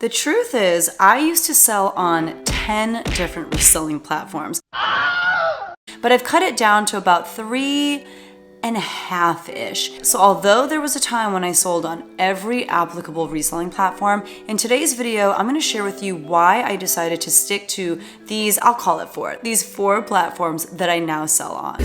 The truth is, I used to sell on 10 different reselling platforms, but I've cut it down to about 3.5-ish. So although there was a time when I sold on every applicable reselling platform, in today's video, I'm gonna share with you why I decided to stick to these, I'll call it these four platforms that I now sell on.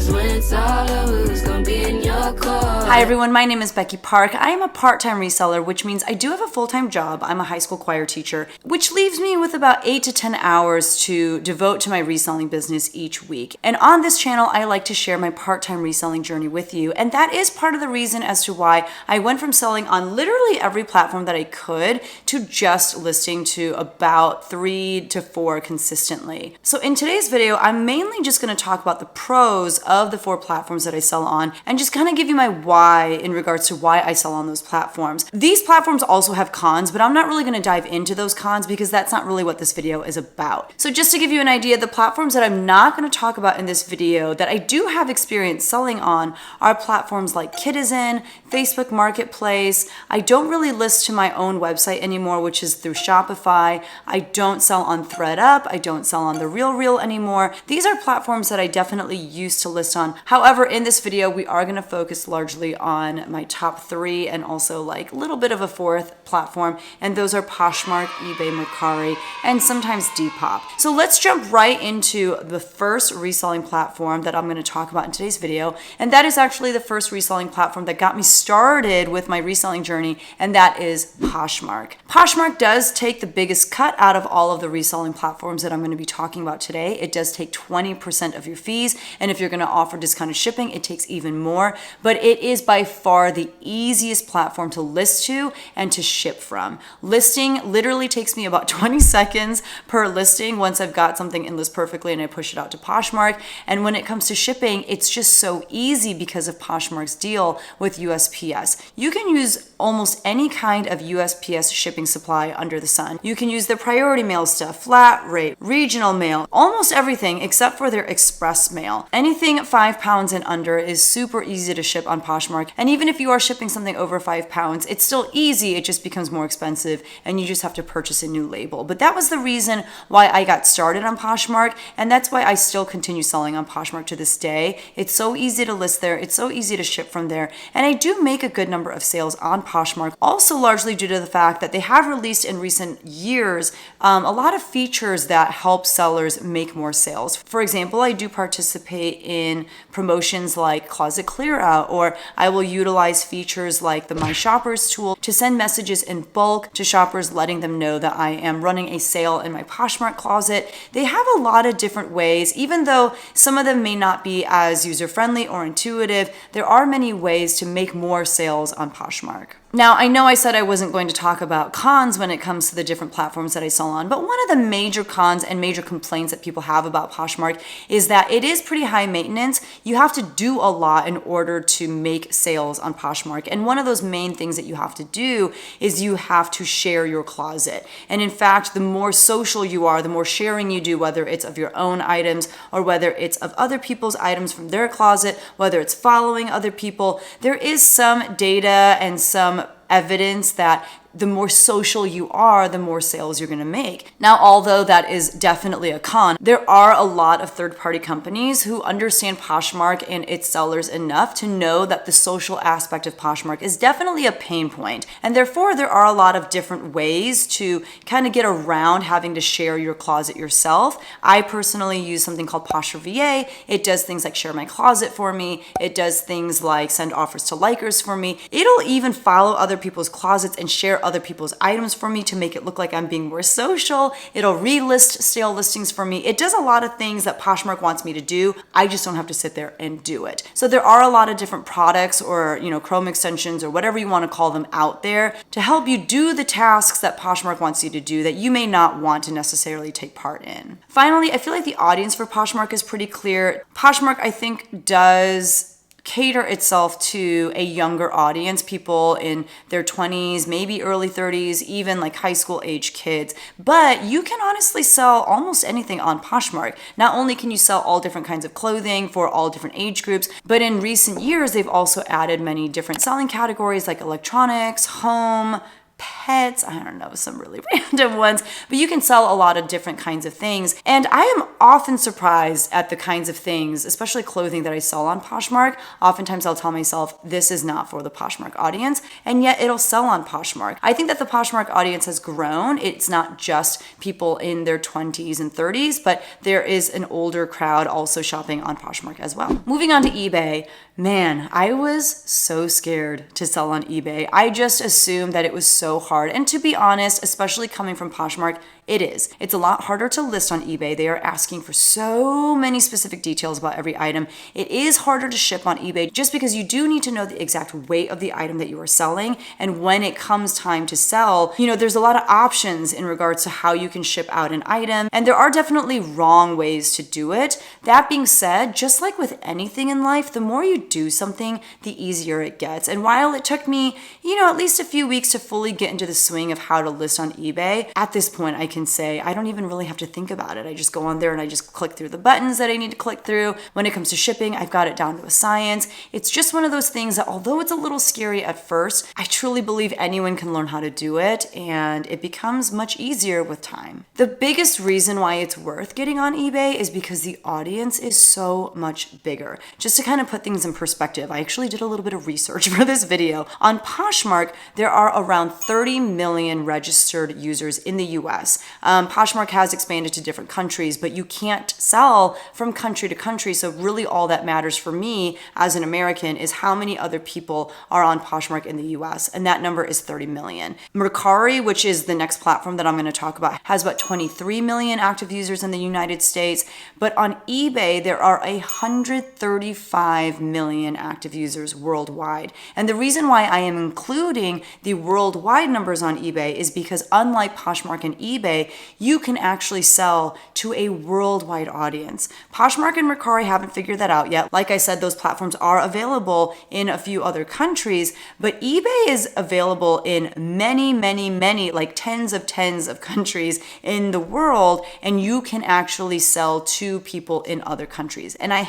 Hi everyone, my name is Becky Park. I am a part-time reseller, which means I do have a full-time job. I'm a high school choir teacher, which leaves me with about 8 to 10 hours to devote to my reselling business each week. And on this channel, I like to share my part-time reselling journey with you. And that is part of the reason as to why I went from selling on literally every platform that I could to just listing to about 3 to 4 consistently. So in today's video, I'm mainly just going to talk about the pros of the 4 platforms that I sell on and just kind of give you my why in regards to why I sell on those platforms. These platforms also have cons, but I'm not really going to dive into those cons because that's not really what this video is about. So just to give you an idea, the platforms that I'm not going to talk about in this video that I do have experience selling on are platforms like Kitizen, Facebook Marketplace. I don't really list to my own website anymore, which is through Shopify. I don't sell on ThredUp. I don't sell on The RealReal anymore. These are platforms that I definitely used to list on. However, in this video, we are going to focus largely on my top 3 and also like a little bit of a 4th platform. And those are Poshmark, eBay, Mercari, and sometimes Depop. So let's jump right into the first reselling platform that I'm going to talk about in today's video. And that is actually the first reselling platform that got me started with my reselling journey, and that is Poshmark. Poshmark does take the biggest cut out of all of the reselling platforms that I'm going to be talking about today. It does take 20% of your fees, and if you're going to offer discounted shipping, it takes even more, but it is by far the easiest platform to list to and to ship from. Listing literally takes me about 20 seconds per listing once I've got something in list perfectly and I push it out to Poshmark, and when it comes to shipping, it's just so easy because of Poshmark's deal with USPS. You can use almost any kind of USPS shipping supply under the sun. You can use their priority mail stuff, flat rate, regional mail, almost everything except for their express mail. Anything 5 pounds and under is super easy to ship on Poshmark. And even if you are shipping something over 5 pounds, it's still easy. It just becomes more expensive and you just have to purchase a new label. But that was the reason why I got started on Poshmark, and that's why I still continue selling on Poshmark to this day. It's so easy to list there. It's so easy to ship from there. And I do make a good number of sales on Poshmark, also largely due to the fact that they have released in recent years a lot of features that help sellers make more sales. For example, I do participate in promotions like Closet Clear Out, or I will utilize features like the My Shoppers tool to send messages in bulk to shoppers letting them know that I am running a sale in my Poshmark closet. They have a lot of different ways, even though some of them may not be as user-friendly or intuitive. There are many ways to make more sales on Poshmark. Now, I know I said I wasn't going to talk about cons when it comes to the different platforms that I sell on, but one of the major cons and major complaints that people have about Poshmark is that it is pretty high maintenance. You have to do a lot in order to make sales on Poshmark. And one of those main things that you have to do is you have to share your closet. And in fact, the more social you are, the more sharing you do, whether it's of your own items or whether it's of other people's items from their closet, whether it's following other people, there is some data and some evidence that the more social you are, the more sales you're going to make. Now, although that is definitely a con, there are a lot of third-party companies who understand Poshmark and its sellers enough to know that the social aspect of Poshmark is definitely a pain point. And therefore, there are a lot of different ways to kind of get around having to share your closet yourself. I personally use something called Posh VA. It does things like share my closet for me. It does things like send offers to likers for me. It'll even follow other people's closets and share other people's items for me to make it look like I'm being more social. It'll relist stale listings for me. It does a lot of things that Poshmark wants me to do. I just don't have to sit there and do it. So there are a lot of different products or, Chrome extensions or whatever you want to call them out there to help you do the tasks that Poshmark wants you to do that you may not want to necessarily take part in. Finally, I feel like the audience for Poshmark is pretty clear. Poshmark, I think, does cater itself to a younger audience, people in their 20s, maybe early 30s, even like high school age kids. But you can honestly sell almost anything on Poshmark. Not only can you sell all different kinds of clothing for all different age groups, but in recent years, they've also added many different selling categories like electronics, home, pets, I don't know, some really random ones, but you can sell a lot of different kinds of things. And I am often surprised at the kinds of things, especially clothing that I sell on Poshmark. Oftentimes I'll tell myself, this is not for the Poshmark audience, and yet it'll sell on Poshmark. I think that the Poshmark audience has grown. It's not just people in their 20s and 30s, but there is an older crowd also shopping on Poshmark as well. Moving on to eBay. Man, I was so scared to sell on eBay. I just assumed that it was so hard. And to be honest, especially coming from Poshmark, it is. It's a lot harder to list on eBay. They are asking for so many specific details about every item. It is harder to ship on eBay just because you do need to know the exact weight of the item that you are selling. And when it comes time to sell, there's a lot of options in regards to how you can ship out an item. And there are definitely wrong ways to do it. That being said, just like with anything in life, the more you do something, the easier it gets. And while it took me, at least a few weeks to fully get into the swing of how to list on eBay, at this point, I can say I don't even really have to think about it. I just go on there and I just click through the buttons that I need to click through. When it comes to shipping, I've got it down to a science. It's just one of those things that although it's a little scary at first, I truly believe anyone can learn how to do it, and it becomes much easier with time. The biggest reason why it's worth getting on eBay is because the audience is so much bigger. Just to kind of put things in perspective, I actually did a little bit of research for this video. On Poshmark, there are around 30 million registered users in the US. Poshmark has expanded to different countries, but you can't sell from country to country. So really all that matters for me as an American is how many other people are on Poshmark in the US. And that number is 30 million. Mercari, which is the next platform that I'm going to talk about, has about 23 million active users in the United States. But on eBay, there are 135 million active users worldwide. And the reason why I am including the worldwide numbers on eBay is because unlike Poshmark and eBay, you can actually sell to a worldwide audience. Poshmark and Mercari haven't figured that out yet. Like I said, those platforms are available in a few other countries, but eBay is available in many, like tens of countries in the world, and you can actually sell to people in other countries. And I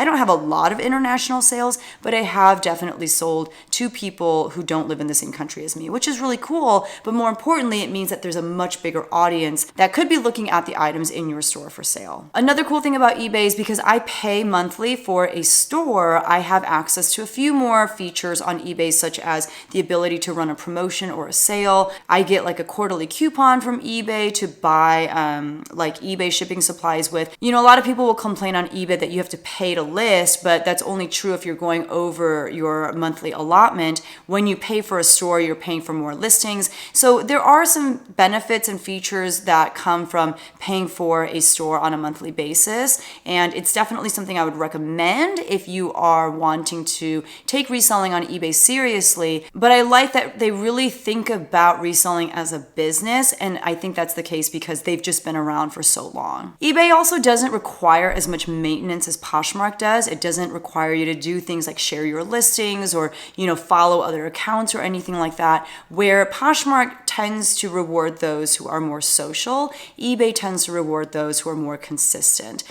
don't have a lot of international sales, but I have definitely sold to people who don't live in the same country as me, which is really cool. But more importantly, it means that there's a much bigger audience that could be looking at the items in your store for sale. Another cool thing about eBay is because I pay monthly for a store, I have access to a few more features on eBay, such as the ability to run a promotion or a sale. I get like a quarterly coupon from eBay to buy like eBay shipping supplies with. A lot of people will complain on eBay that you have to pay to list, but that's only true if you're going over your monthly allotment. When you pay for a store, you're paying for more listings. So there are some benefits and features that come from paying for a store on a monthly basis. And it's definitely something I would recommend if you are wanting to take reselling on eBay seriously. But I like that they really think about reselling as a business. And I think that's the case because they've just been around for so long. eBay also doesn't require as much maintenance as Poshmark does. It doesn't require you to do things like share your listings or, follow other accounts or anything like that. Where Poshmark tends to reward those who are more social, eBay tends to reward those who are more consistent.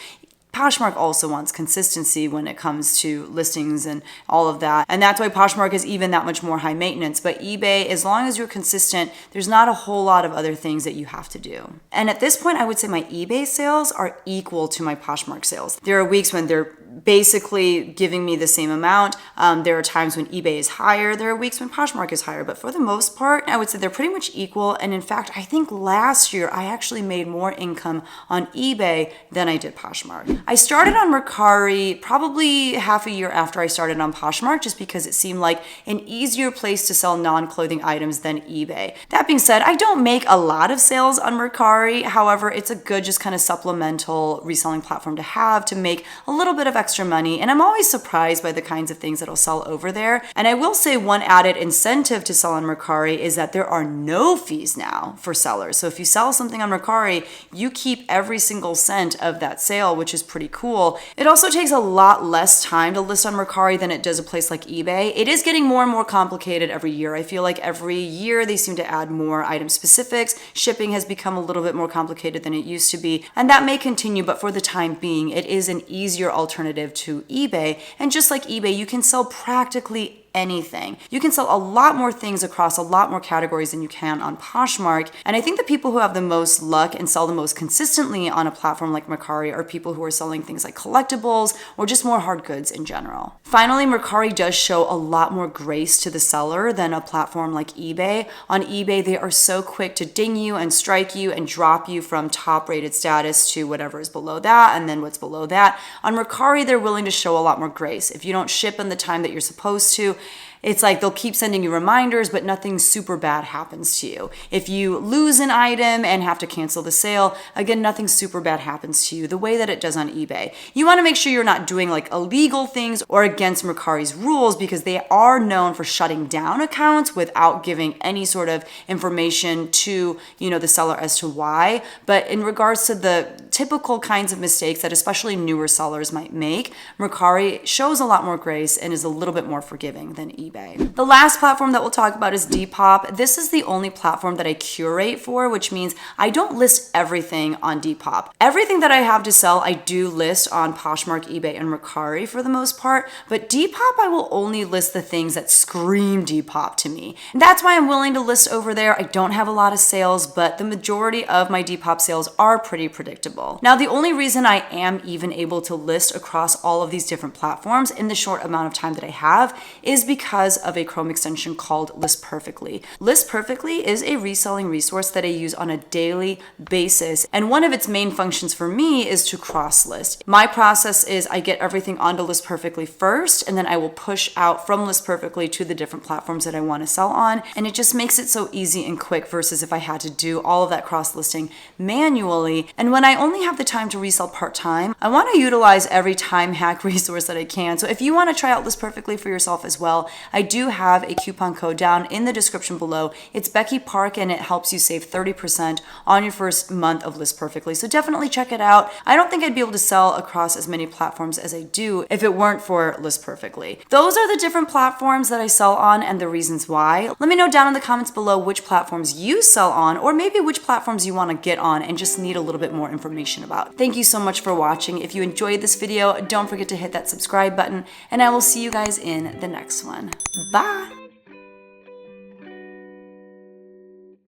Poshmark also wants consistency when it comes to listings and all of that. And that's why Poshmark is even that much more high maintenance. But eBay, as long as you're consistent, there's not a whole lot of other things that you have to do. And at this point, I would say my eBay sales are equal to my Poshmark sales. There are weeks when they're basically giving me the same amount. There are times when eBay is higher. There are weeks when Poshmark is higher. But for the most part, I would say they're pretty much equal. And in fact, I think last year I actually made more income on eBay than I did Poshmark. I started on Mercari probably half a year after I started on Poshmark, just because it seemed like an easier place to sell non-clothing items than eBay. That being said, I don't make a lot of sales on Mercari. However, it's a good just kind of supplemental reselling platform to have to make a little bit of extra money. And I'm always surprised by the kinds of things that'll sell over there. And I will say one added incentive to sell on Mercari is that there are no fees now for sellers. So if you sell something on Mercari, you keep every single cent of that sale, which is pretty cool. It also takes a lot less time to list on Mercari than it does a place like eBay. It is getting more and more complicated every year. I feel like every year they seem to add more item specifics. Shipping has become a little bit more complicated than it used to be, and that may continue, but for the time being, it is an easier alternative to eBay. And just like eBay, you can sell practically anything. You can sell a lot more things across a lot more categories than you can on Poshmark. And I think the people who have the most luck and sell the most consistently on a platform like Mercari are people who are selling things like collectibles or just more hard goods in general. Finally, Mercari does show a lot more grace to the seller than a platform like eBay. On eBay, they are so quick to ding you and strike you and drop you from top rated status to whatever is below that and then what's below that. On Mercari, they're willing to show a lot more grace. If you don't ship in the time that you're supposed to, it's like they'll keep sending you reminders, but nothing super bad happens to you. If you lose an item and have to cancel the sale, again, nothing super bad happens to you the way that it does on eBay. You want to make sure you're not doing like illegal things or against Mercari's rules, because they are known for shutting down accounts without giving any sort of information to, the seller as to why. But in regards to the typical kinds of mistakes that especially newer sellers might make, Mercari shows a lot more grace and is a little bit more forgiving than eBay. The last platform that we'll talk about is Depop. This is the only platform that I curate for, which means I don't list everything on Depop. Everything that I have to sell, I do list on Poshmark, eBay, and Mercari for the most part, but Depop, I will only list the things that scream Depop to me. And that's why I'm willing to list over there. I don't have a lot of sales, but the majority of my Depop sales are pretty predictable. Now, the only reason I am even able to list across all of these different platforms in the short amount of time that I have is because of a Chrome extension called List Perfectly. List Perfectly is a reselling resource that I use on a daily basis, and one of its main functions for me is to cross list. My process is I get everything onto List Perfectly first, and then I will push out from List Perfectly to the different platforms that I want to sell on, and it just makes it so easy and quick versus if I had to do all of that cross listing manually. And when I only have the time to resell part-time, I want to utilize every time hack resource that I can. So if you want to try out List Perfectly for yourself as well, I do have a coupon code down in the description below. It's BECKYPARK, and it helps you save 30% on your first month of List Perfectly. So definitely check it out. I don't think I'd be able to sell across as many platforms as I do if it weren't for List Perfectly. Those are the different platforms that I sell on and the reasons why. Let me know down in the comments below which platforms you sell on, or maybe which platforms you want to get on and just need a little bit more information about. Thank you so much for watching. If you enjoyed this video, don't forget to hit that subscribe button, and I will see you guys in the next one. Bye!